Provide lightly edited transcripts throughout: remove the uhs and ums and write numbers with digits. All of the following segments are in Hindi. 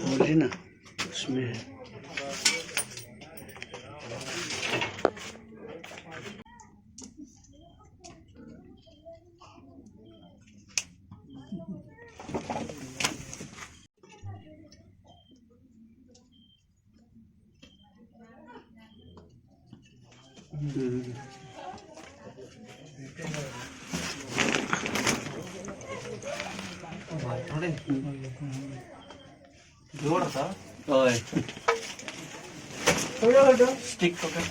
बोले ना उसमें जोड़ था ओए स्टिक पकड़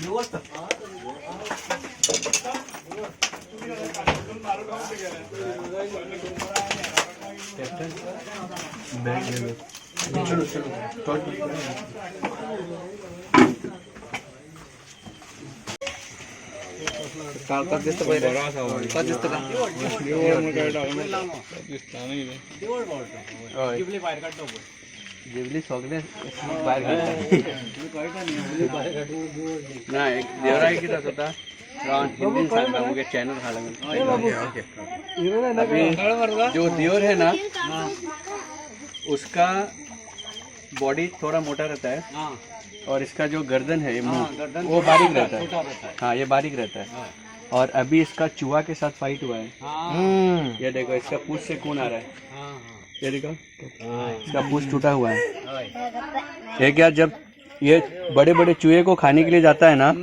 जोड़ था बैग ले लो चलो चलो काल दिसतं पहिलं का दिसतं का जिबली सगळे बाहेर नाही देवराई की होता हिंदी सांगता मुझे चैनल खाला अभी जो दियोर है ना उसका बॉडी थोड़ा मोटा रहता है और इसका जो गर्दन है मुंह वो बारीक रहता है। हाँ ये बारीक रहता है और अभी इसका चूहा के साथ फाइट हुआ है। ये देखो इसका पूंछ से खून आ रहा है। ये देखो इसका पूंछ टूटा हुआ है। ये क्या जब ये बड़े बड़े चूहे को खाने के लिए जाता है ना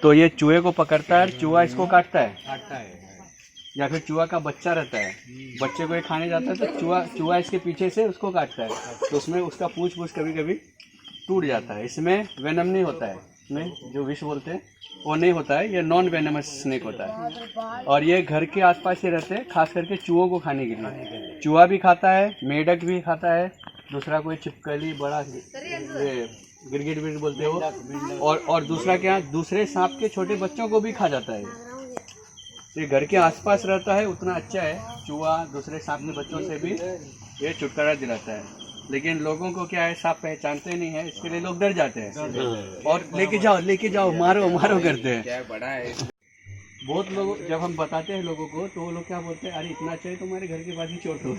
तो ये चूहे को पकड़ता है, चूहा इसको काटता है या फिर चूहा का बच्चा रहता है, बच्चे को ये खाने जाता है तो चूहा इसके पीछे से उसको काटता है तो उसमें उसका पूंछ कभी कभी टूट जाता है। इसमें वेनम नहीं होता है, इसमें जो विष बोलते हैं वो नहीं होता है, ये नॉन वेनमस स्नेक होता है और ये घर के आसपास ही रहते हैं, खास करके चूहों को खाने के लिए। चूहा भी खाता है, मेढक भी खाता है, दूसरा कोई छिपकली बड़ा गिरगिट भी बोलते हैं वो, और दूसरा क्या दूसरे सांप के छोटे बच्चों को भी खा जाता है। ये घर के आसपास रहता है उतना अच्छा है, चूहा दूसरे सांप के बच्चों से भी ये छुटकारा दिलाता है। लेकिन लोगों को क्या है सांप पहचानते नहीं है, इसके लिए लोग डर जाते हैं और लेके जाओ मारो मारो करते हैं। क्या बड़ा है बहुत लोग जब हम बताते हैं लोगों को तो वो लोग क्या बोलते हैं, अरे इतना चाहिए तुम्हारे घर के पास ही छोड़ दो।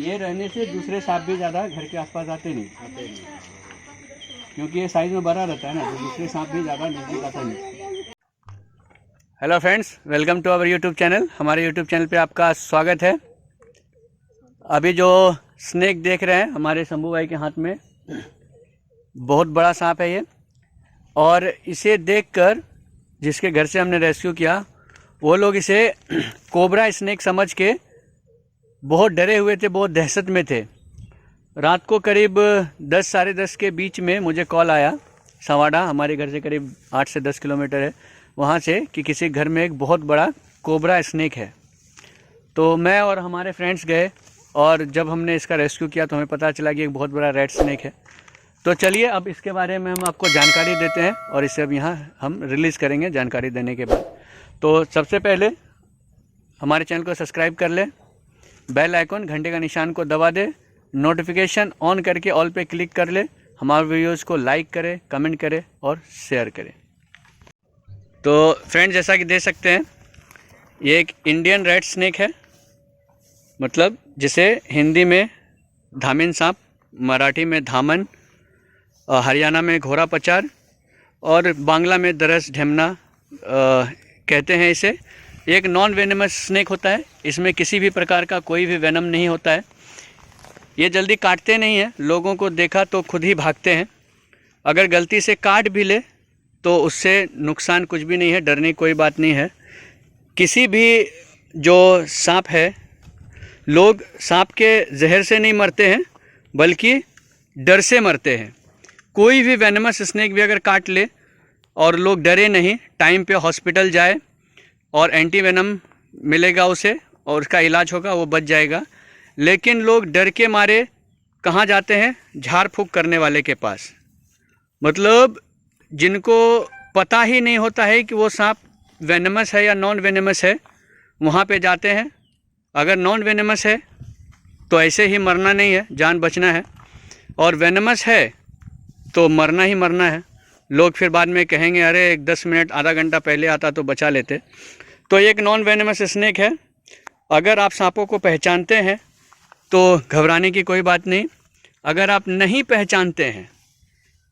ये रहने से दूसरे सांप भी ज़्यादा घर के आसपास आते नहीं क्योंकि ये साइज में बड़ा रहता है ना, तो दूसरे सांप भी ज़्यादा नजदीक आता नहीं। Hello friends, welcome to our YouTube channel. हमारे यूट्यूब चैनल पे आपका स्वागत है। अभी जो स्नेक देख रहे हैं हमारे शंभू भाई के हाथ में, बहुत बड़ा सांप है ये, और इसे देखकर जिसके घर से हमने रेस्क्यू किया वो लोग इसे कोबरा स्नेक समझ के बहुत डरे हुए थे, बहुत दहशत में थे। रात को करीब 10 साढ़े 10 के बीच में मुझे कॉल आया, सवाड़ा हमारे घर से करीब 8 से 10 किलोमीटर है वहाँ से, कि किसी घर में एक बहुत बड़ा कोबरा स्नेक है। तो मैं और हमारे फ्रेंड्स गए और जब हमने इसका रेस्क्यू किया तो हमें पता चला कि एक बहुत बड़ा रेड स्नेक है। तो चलिए अब इसके बारे में हम आपको जानकारी देते हैं और इसे अब यहाँ हम रिलीज़ करेंगे जानकारी देने के बाद। तो सबसे पहले हमारे चैनल को सब्सक्राइब कर ले, बेल आइकन घंटे का निशान को दबा दे, नोटिफिकेशन ऑन करके ऑल पे क्लिक कर ले, हमारे वीडियोज़ को लाइक करे, कमेंट करे और शेयर करे। तो फ्रेंड्स जैसा कि देख सकते हैं ये एक इंडियन रेड स्नेक है, मतलब जिसे हिंदी में धामिन सांप, मराठी में धामन, हरियाणा में घोड़ा पचार और बांग्ला में दरस ढेमना कहते हैं इसे। एक नॉन वेनमस स्नेक होता है, इसमें किसी भी प्रकार का कोई भी वेनम नहीं होता है। ये जल्दी काटते नहीं हैं, लोगों को देखा तो खुद ही भागते हैं। अगर गलती से काट भी ले तो उससे नुकसान कुछ भी नहीं है, डरने की कोई बात नहीं है। किसी भी जो सांप है, लोग सांप के जहर से नहीं मरते हैं बल्कि डर से मरते हैं। कोई भी वेनमस स्नेक भी अगर काट ले और लोग डरे नहीं, टाइम पे हॉस्पिटल जाए और एंटी वेनम मिलेगा उसे और उसका इलाज होगा, वो बच जाएगा। लेकिन लोग डर के मारे कहाँ जाते हैं? झाड़ फूँक करने वाले के पास। मतलब जिनको पता ही नहीं होता है कि वो सांप वेनमस है या नॉन वेनमस है। वहाँ पे जाते हैं, अगर नॉन वेनमस है तो ऐसे ही मरना नहीं है, जान बचना है, और वेनमस है तो मरना ही मरना है। लोग फिर बाद में कहेंगे अरे 10 मिनट आधा घंटा पहले आता तो बचा लेते। तो एक नॉन वेनमस स्नेक है। अगर आप सांपों को पहचानते हैं तो घबराने की कोई बात नहीं। अगर आप नहीं पहचानते हैं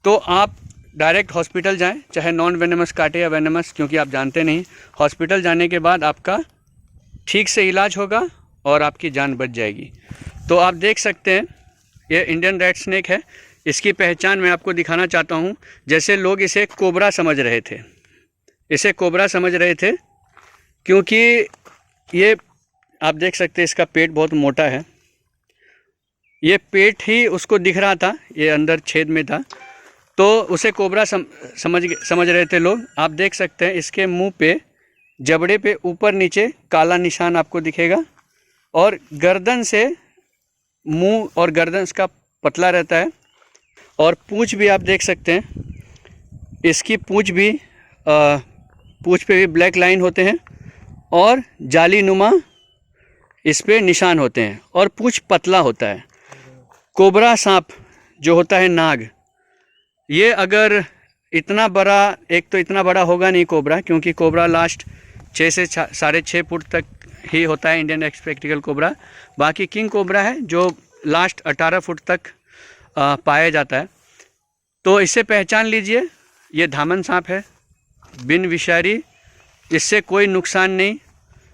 तो आप डायरेक्ट हॉस्पिटल जाएं, चाहे नॉन वेनमस काटे या वेनमस, क्योंकि आप जानते नहीं। हॉस्पिटल जाने के बाद आपका ठीक से इलाज होगा और आपकी जान बच जाएगी। तो आप देख सकते हैं ये इंडियन रेड स्नेक है। इसकी पहचान मैं आपको दिखाना चाहता हूँ। जैसे लोग इसे कोबरा समझ रहे थे, इसे कोबरा समझ रहे थे, क्योंकि ये आप देख सकते हैं इसका पेट बहुत मोटा है। ये पेट ही उसको दिख रहा था, ये अंदर छेद में था, तो उसे कोबरा समझ रहे थे लोग। आप देख सकते हैं इसके मुंह पे, जबड़े पे ऊपर नीचे काला निशान आपको दिखेगा, और गर्दन से मुंह और गर्दन इसका पतला रहता है। और पूंछ भी आप देख सकते हैं, इसकी पूंछ पे भी ब्लैक लाइन होते हैं और जाली नुमा इस पे निशान होते हैं, और पूंछ पतला होता है। कोबरा सांप जो होता है नाग, ये अगर इतना बड़ा, एक तो इतना बड़ा होगा नहीं कोबरा, क्योंकि कोबरा लास्ट 6 से 6.5 फुट तक ही होता है इंडियन स्पेक्टिकल कोबरा। बाकी किंग कोबरा है जो लास्ट 18 फुट तक पाया जाता है। तो इसे पहचान लीजिए, ये धामन सांप है, बिन विषारी, इससे कोई नुकसान नहीं,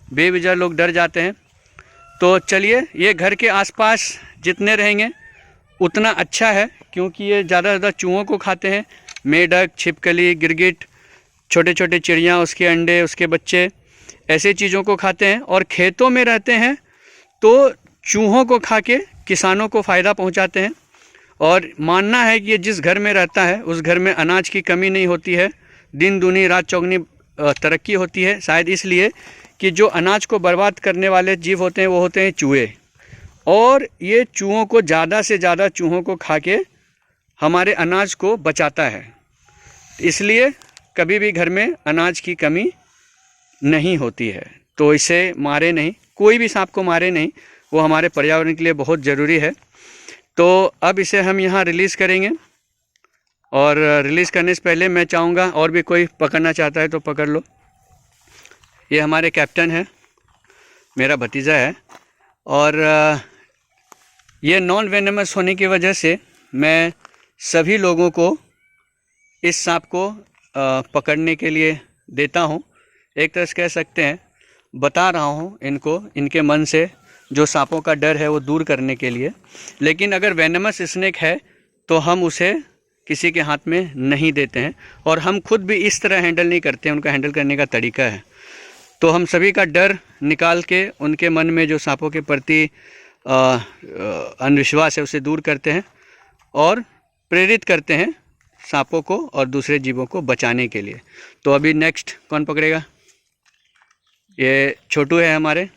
बेवजह लोग डर जाते हैं। तो चलिए, ये घर के आसपास जितने रहेंगे उतना अच्छा है, क्योंकि ये ज़्यादा से ज़्यादा चूहों को खाते हैं। मेढक, छिपकली, गिरगिट, छोटे छोटे चिड़िया, उसके अंडे, उसके बच्चे, ऐसे चीज़ों को खाते हैं। और खेतों में रहते हैं तो चूहों को खा के किसानों को फ़ायदा पहुंचाते हैं। और मानना है कि ये जिस घर में रहता है उस घर में अनाज की कमी नहीं होती है, दिन दूनी रात चौगनी तरक्की होती है। शायद इसलिए कि जो अनाज को बर्बाद करने वाले जीव होते हैं वो होते हैं चूहे, और ये चूहों को, ज़्यादा से ज़्यादा चूहों को खा के हमारे अनाज को बचाता है। इसलिए कभी भी घर में अनाज की कमी नहीं होती है। तो इसे मारे नहीं, कोई भी सांप को मारे नहीं, वो हमारे पर्यावरण के लिए बहुत ज़रूरी है। तो अब इसे हम यहाँ रिलीज़ करेंगे, और रिलीज़ करने से पहले मैं चाहूँगा, और भी कोई पकड़ना चाहता है तो पकड़ लो। ये हमारे कैप्टन है, मेरा भतीजा है, और ये नॉन वेनमस होने की वजह से मैं सभी लोगों को इस सांप को पकड़ने के लिए देता हूँ। एक तरह से कह सकते हैं बता रहा हूँ इनको, इनके मन से जो सांपों का डर है वो दूर करने के लिए। लेकिन अगर वेनमस स्नेक है तो हम उसे किसी के हाथ में नहीं देते हैं, और हम खुद भी इस तरह हैंडल नहीं करते हैं, उनका हैंडल करने का तरीका है। तो हम सभी का डर निकाल के उनके मन में जो सांपों के प्रति अंधविश्वास है उसे दूर करते हैं, और प्रेरित करते हैं सांपों को और दूसरे जीवों को बचाने के लिए। तो अभी नेक्स्ट कौन पकड़ेगा? ये छोटू है हमारे।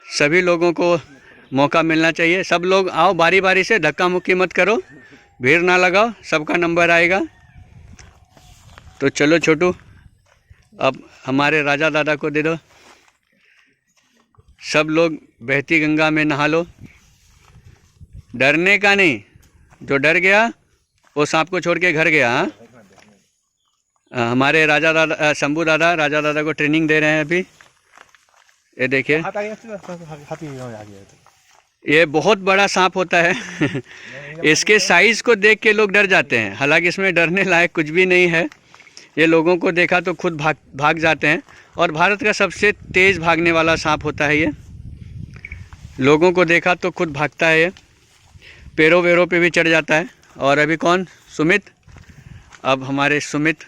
सभी लोगों को मौका मिलना चाहिए, सब लोग आओ बारी बारी से, धक्का मुक्की मत करो, भीड़ ना लगाओ, सबका नंबर आएगा। तो चलो छोटू, अब हमारे राजा दादा को दे दो। सब लोग बहती गंगा में नहा लो, डरने का नहीं। जो डर गया वो सांप को छोड़ के घर गया। हाँ, हमारे राजा दादा, शंभू दादा, राजा दादा को ट्रेनिंग दे रहे हैं अभी। ये देखिए, ये बहुत बड़ा सांप होता है। इसके साइज़ को देख के लोग डर जाते हैं, हालांकि इसमें डरने लायक कुछ भी नहीं है। ये लोगों को देखा तो खुद भाग जाते हैं, और भारत का सबसे तेज़ भागने वाला सांप होता है ये। लोगों को देखा तो खुद भागता है, ये पैरों वेरों पे भी चढ़ जाता है। और अभी कौन? सुमित। अब हमारे सुमित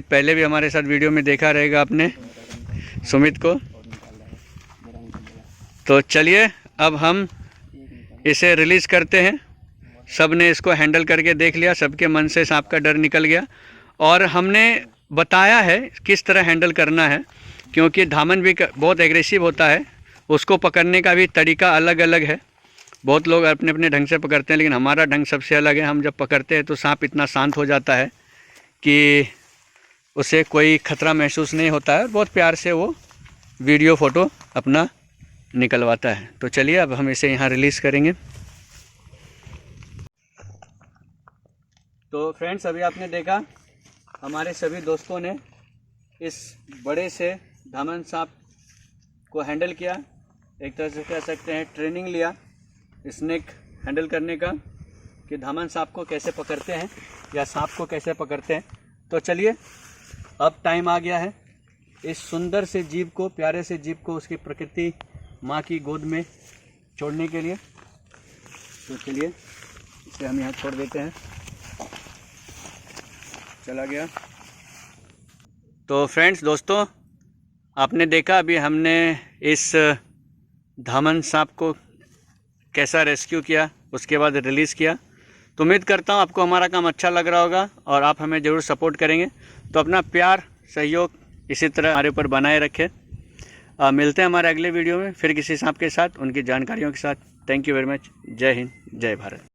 पहले भी हमारे साथ वीडियो में देखा रहेगा आपने सुमित को। तो चलिए अब हम इसे रिलीज़ करते हैं। सब ने इसको हैंडल करके देख लिया, सबके मन से सांप का डर निकल गया, और हमने बताया है किस तरह हैंडल करना है, क्योंकि धामन भी बहुत एग्रेसिव होता है, उसको पकड़ने का भी तरीका अलग अलग है। बहुत लोग अपने अपने ढंग से पकड़ते हैं, लेकिन हमारा ढंग सबसे अलग है। हम जब पकड़ते हैं तो सांप इतना शांत हो जाता है कि उसे कोई खतरा महसूस नहीं होता है। बहुत प्यार से वो वीडियो फ़ोटो अपना निकलवाता है। तो चलिए अब हम इसे यहाँ रिलीज़ करेंगे। तो फ्रेंड्स, अभी आपने देखा हमारे सभी दोस्तों ने इस बड़े से धामन सांप को हैंडल किया। एक तरह से कह सकते हैं ट्रेनिंग लिया स्नेक हैंडल करने का, कि धामन सांप को कैसे पकड़ते हैं या सांप को कैसे पकड़ते हैं। तो चलिए अब टाइम आ गया है इस सुंदर से जीव को, प्यारे से जीव को उसकी प्रकृति माँ की गोद में छोड़ने के लिए। तो चलिए इसे हम यहाँ छोड़ देते हैं। चला गया। तो फ्रेंड्स, दोस्तों, आपने देखा अभी हमने इस धामन सांप को कैसा रेस्क्यू किया, उसके बाद रिलीज़ किया। तो उम्मीद करता हूँ आपको हमारा काम अच्छा लग रहा होगा और आप हमें ज़रूर सपोर्ट करेंगे। तो अपना प्यार सहयोग इसी तरह हमारे ऊपर बनाए रखें। मिलते हैं हमारे अगले वीडियो में फिर किसी सांप के साथ, उनकी जानकारियों के साथ। Thank you very much. जय हिंद, जय भारत।